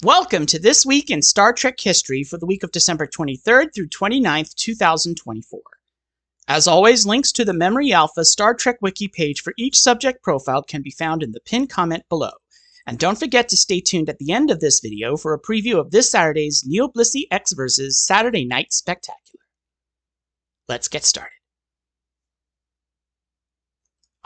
Welcome to This Week in Star Trek History for the week of December 23rd through 29th, 2024. As always, links to the Memory Alpha Star Trek Wiki page for each subject profiled can be found in the pinned comment below. And don't forget to stay tuned at the end of this video for a preview of this Saturday's Neo Blissey X vs. Saturday Night Spectacular. Let's get started.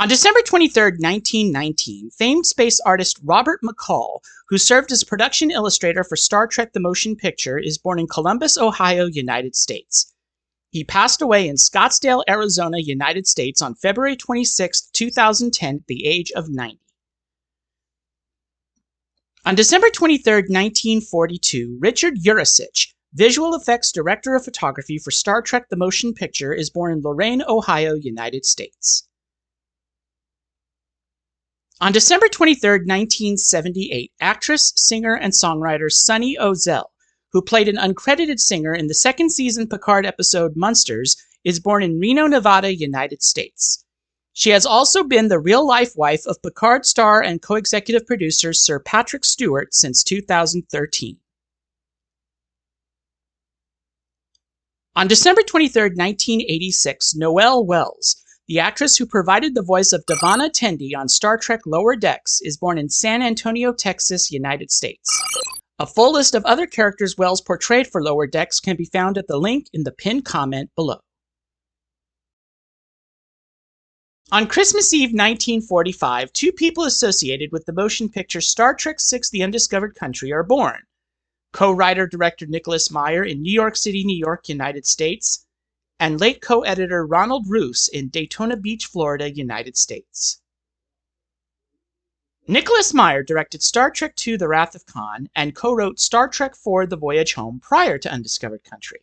On December 23, 1919, famed space artist Robert McCall, who served as production illustrator for Star Trek the Motion Picture, is born in Columbus, Ohio, United States. He passed away in Scottsdale, Arizona, United States on February 26, 2010 at the age of 90. On December 23, 1942, Richard Yuricich, visual effects director of photography for Star Trek the Motion Picture, is born in Lorain, Ohio, United States. On December 23, 1978, actress, singer, and songwriter Sunny Ozell, who played an uncredited singer in the second season Picard episode Munsters, is born in Reno, Nevada, United States. She has also been the real-life wife of Picard star and co-executive producer Sir Patrick Stewart since 2013. On December 23, 1986, Noelle Wells, the actress who provided the voice of Davana Tendi on Star Trek Lower Decks, is born in San Antonio, Texas, United States. A full list of other characters Wells portrayed for Lower Decks can be found at the link in the pinned comment below. On Christmas Eve 1945, two people associated with the motion picture Star Trek VI: The Undiscovered Country are born. Co-writer-director Nicholas Meyer in New York City, New York, United States, and late co-editor Ronald Roos in Daytona Beach, Florida, United States. Nicholas Meyer directed Star Trek II: The Wrath of Khan and co-wrote Star Trek IV: The Voyage Home prior to Undiscovered Country.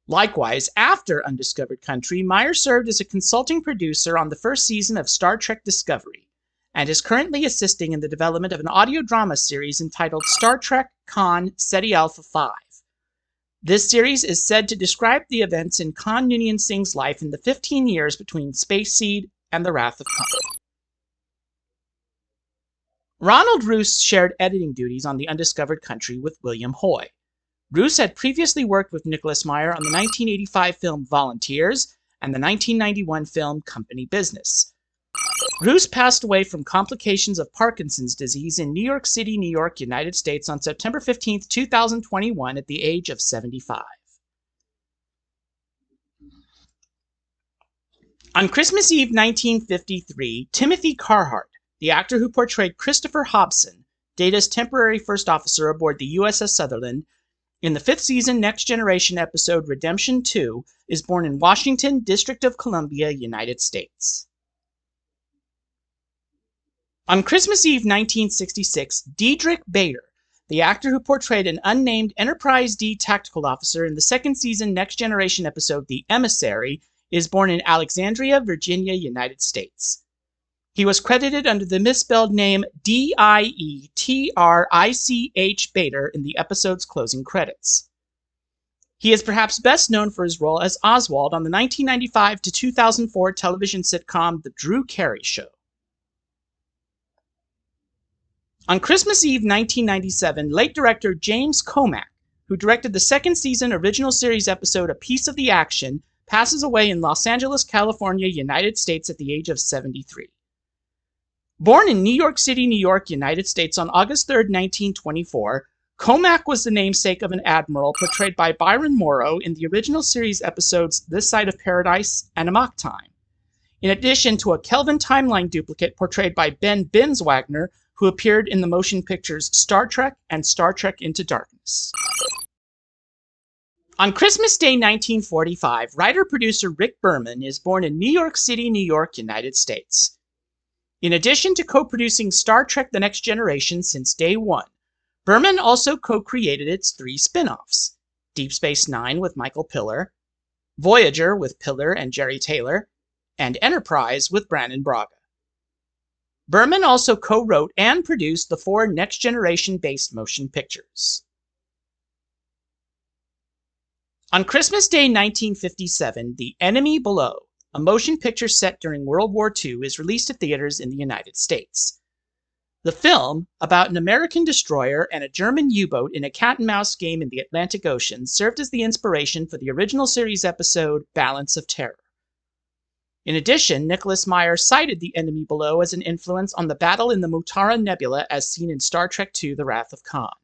Likewise, after Undiscovered Country, Meyer served as a consulting producer on the first season of Star Trek Discovery, and is currently assisting in the development of an audio drama series entitled Star Trek Khan Ceti Alpha 5. This series is said to describe the events in Khan Noonien Singh's life in the 15 years between Space Seed and The Wrath of Khan. Ronald Roos shared editing duties on The Undiscovered Country with William Hoy. Roos had previously worked with Nicholas Meyer on the 1985 film Volunteers and the 1991 film Company Business. Roos passed away from complications of Parkinson's disease in New York City, New York, United States on September 15, 2021 at the age of 75. On Christmas Eve 1953, Timothy Carhart, the actor who portrayed Christopher Hobson, Data's temporary first officer aboard the USS Sutherland, in the fifth season Next Generation episode Redemption 2, is born in Washington, District of Columbia, United States. On Christmas Eve 1966, Diedrich Bader, the actor who portrayed an unnamed Enterprise D tactical officer in the second season Next Generation episode The Emissary, is born in Alexandria, Virginia, United States. He was credited under the misspelled name Dietrich Bader in the episode's closing credits. He is perhaps best known for his role as Oswald on the 1995 to 2004 television sitcom The Drew Carey Show. On Christmas Eve 1997, late director James Comack, who directed the second season original series episode A Piece of the Action, passes away in Los Angeles, California, United States at the age of 73. Born in New York City, New York, United States on August 3, 1924, Comack was the namesake of an admiral portrayed by Byron Morrow in the original series episodes This Side of Paradise and Amok Time, in addition to a Kelvin Timeline duplicate portrayed by Ben Binswanger, who appeared in the motion pictures Star Trek and Star Trek Into Darkness. On Christmas Day 1945, writer-producer Rick Berman is born in New York City, New York, United States. In addition to co-producing Star Trek The Next Generation since day one, Berman also co-created its three spin-offs: Deep Space Nine with Michael Piller, Voyager with Piller and Jerry Taylor, and Enterprise with Brannon Braga. Berman also co-wrote and produced the 4 Next Generation-based motion pictures. On Christmas Day 1957, The Enemy Below, a motion picture set during World War II, is released at theaters in the United States. The film, about an American destroyer and a German U-boat in a cat-and-mouse game in the Atlantic Ocean, served as the inspiration for the original series episode Balance of Terror. In addition, Nicholas Meyer cited the enemy below as an influence on the battle in the Mutara Nebula as seen in Star Trek II: The Wrath of Khan.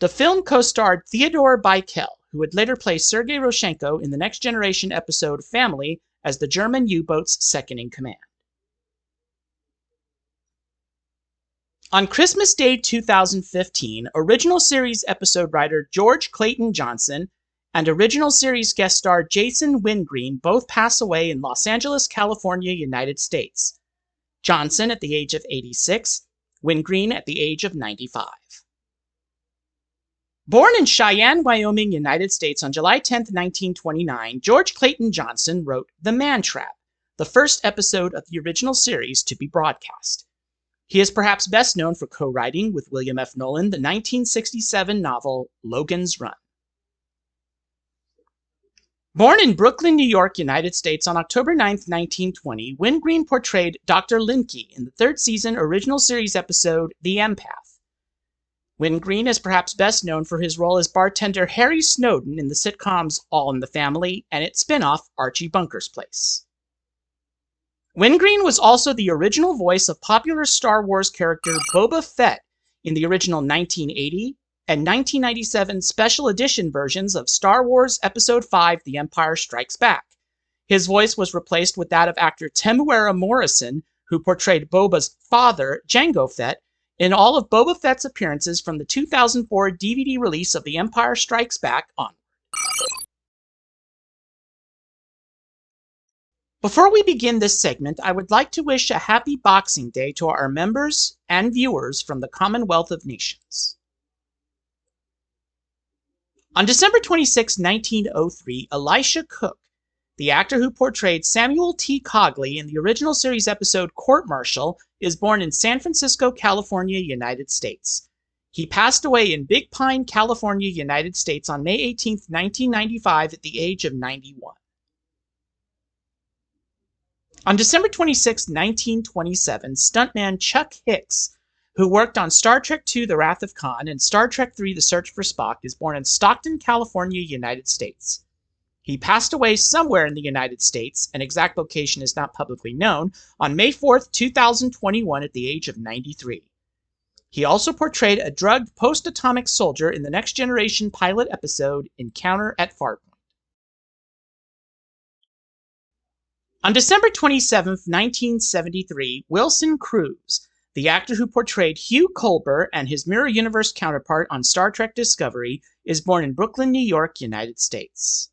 The film co-starred Theodore Beikel, who would later play Sergei Roshenko in the Next Generation episode Family as the German U-boat's second-in-command. On Christmas Day 2015, original series episode writer George Clayton Johnson and original series guest star Jason Wingreen both pass away in Los Angeles, California, United States. Johnson at the age of 86, Wingreen at the age of 95. Born in Cheyenne, Wyoming, United States on July 10, 1929, George Clayton Johnson wrote The Man Trap, the first episode of the original series to be broadcast. He is perhaps best known for co-writing with William F. Nolan the 1967 novel Logan's Run. Born in Brooklyn, New York, United States on October 9, 1920, Wingreen portrayed Dr. Linke in the third season original series episode The Empath. Wingreen is perhaps best known for his role as bartender Harry Snowden in the sitcoms All in the Family and its spin-off Archie Bunker's Place. Wingreen was also the original voice of popular Star Wars character Boba Fett in the original 1980 and 1997 special edition versions of Star Wars Episode V: The Empire Strikes Back. His voice was replaced with that of actor Temuera Morrison, who portrayed Boba's father, Jango Fett, in all of Boba Fett's appearances from the 2004 DVD release of The Empire Strikes Back onward. Before we begin this segment, I would like to wish a happy Boxing Day to our members and viewers from the Commonwealth of Nations. On December 26, 1903, Elisha Cook, the actor who portrayed Samuel T. Cogley in the original series episode Court Martial, is born in San Francisco, California, United States. He passed away in Big Pine, California, United States on May 18, 1995 at the age of 91. On December 26, 1927, stuntman Chuck Hicks, who worked on Star Trek II: The Wrath of Khan and Star Trek III: The Search for Spock, is born in Stockton, California, United States. He passed away somewhere in the United States, an exact location is not publicly known, on May 4, 2021 at the age of 93. He also portrayed a drugged post-atomic soldier in the Next Generation pilot episode Encounter at Farpoint. On December 27, 1973, Wilson Cruz, the actor who portrayed Hugh Culber and his Mirror Universe counterpart on Star Trek Discovery, is born in Brooklyn, New York, United States.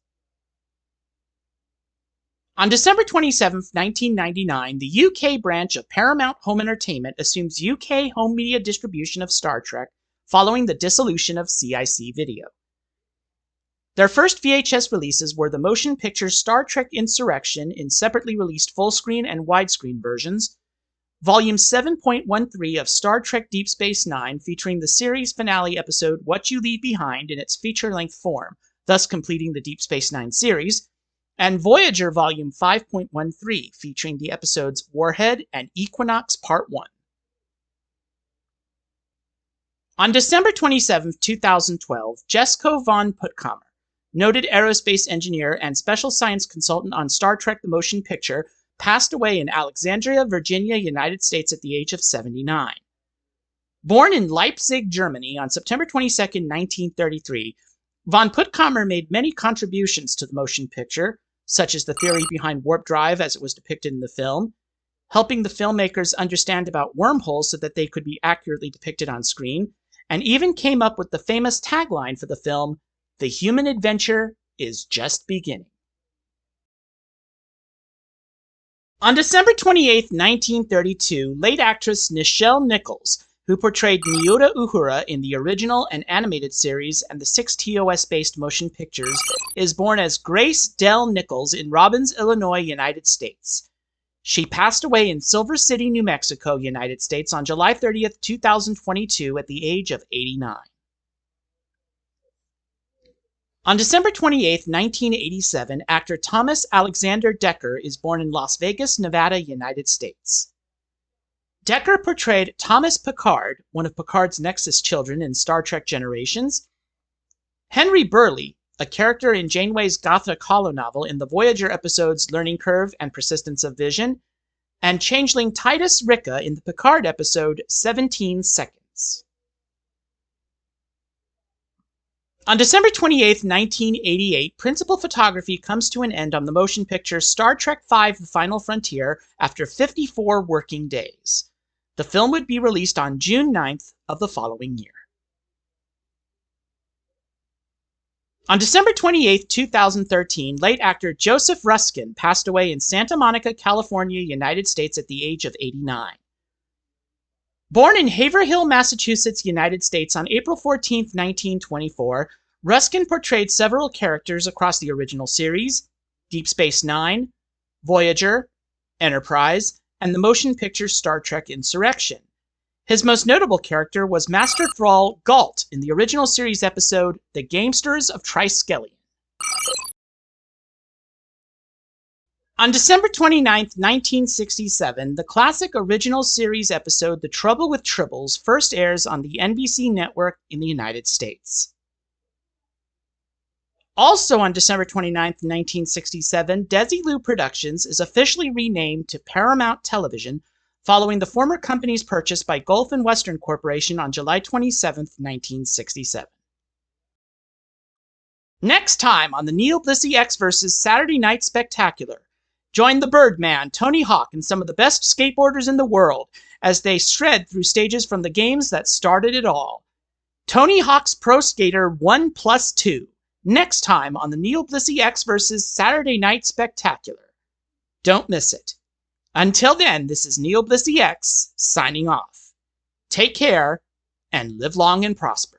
On December 27, 1999, the UK branch of Paramount Home Entertainment assumes UK home media distribution of Star Trek following the dissolution of CIC Video. Their first VHS releases were the motion picture Star Trek Insurrection in separately released full-screen and widescreen versions, Volume 7.13 of Star Trek Deep Space Nine featuring the series finale episode What You Leave Behind in its feature-length form, thus completing the Deep Space Nine series, and Voyager Volume 5.13 featuring the episodes Warhead and Equinox Part 1. On December 27, 2012, Jesko von Puttkamer, noted aerospace engineer and special science consultant on Star Trek: The Motion Picture, passed away in Alexandria, Virginia, United States at the age of 79. Born in Leipzig, Germany on September 22, 1933, von Puttkamer made many contributions to the motion picture, such as the theory behind warp drive as it was depicted in the film, helping the filmmakers understand about wormholes so that they could be accurately depicted on screen, and even came up with the famous tagline for the film, "The human adventure is just beginning." On December 28, 1932, late actress Nichelle Nichols, who portrayed Nyota Uhura in the original and animated series and the 6 TOS-based motion pictures, is born as Grace Dell Nichols in Robbins, Illinois, United States. She passed away in Silver City, New Mexico, United States on July 30, 2022 at the age of 89. On December 28, 1987, actor Thomas Alexander Dekker is born in Las Vegas, Nevada, United States. Decker portrayed Thomas Picard, one of Picard's Nexus children in Star Trek Generations. Henry Burley, a character in Janeway's Gothic holonovel in the Voyager episodes Learning Curve and Persistence of Vision. And changeling Titus Ricca in the Picard episode 17 Seconds. On December 28, 1988, principal photography comes to an end on the motion picture Star Trek V: The Final Frontier after 54 working days. The film would be released on June 9th of the following year. On December 28, 2013, late actor Joseph Ruskin passed away in Santa Monica, California, United States at the age of 89. Born in Haverhill, Massachusetts, United States on April 14, 1924, Ruskin portrayed several characters across the original series, Deep Space Nine, Voyager, Enterprise, and the motion picture Star Trek Insurrection. His most notable character was Master Thrall Galt in the original series episode The Gamesters of Triskelion. On December 29, 1967, the classic original series episode The Trouble with Tribbles first airs on the NBC network in the United States. Also on December 29, 1967, Desilu Productions is officially renamed to Paramount Television following the former company's purchase by Gulf and Western Corporation on July 27, 1967. Next time on the Neil Blissey X vs. Saturday Night Spectacular, join the Birdman, Tony Hawk, and some of the best skateboarders in the world as they shred through stages from the games that started it all. Tony Hawk's Pro Skater 1+2, next time on the Neil Blissey X vs. Saturday Night Spectacular. Don't miss it. Until then, this is Neil Blissey X signing off. Take care and live long and prosper.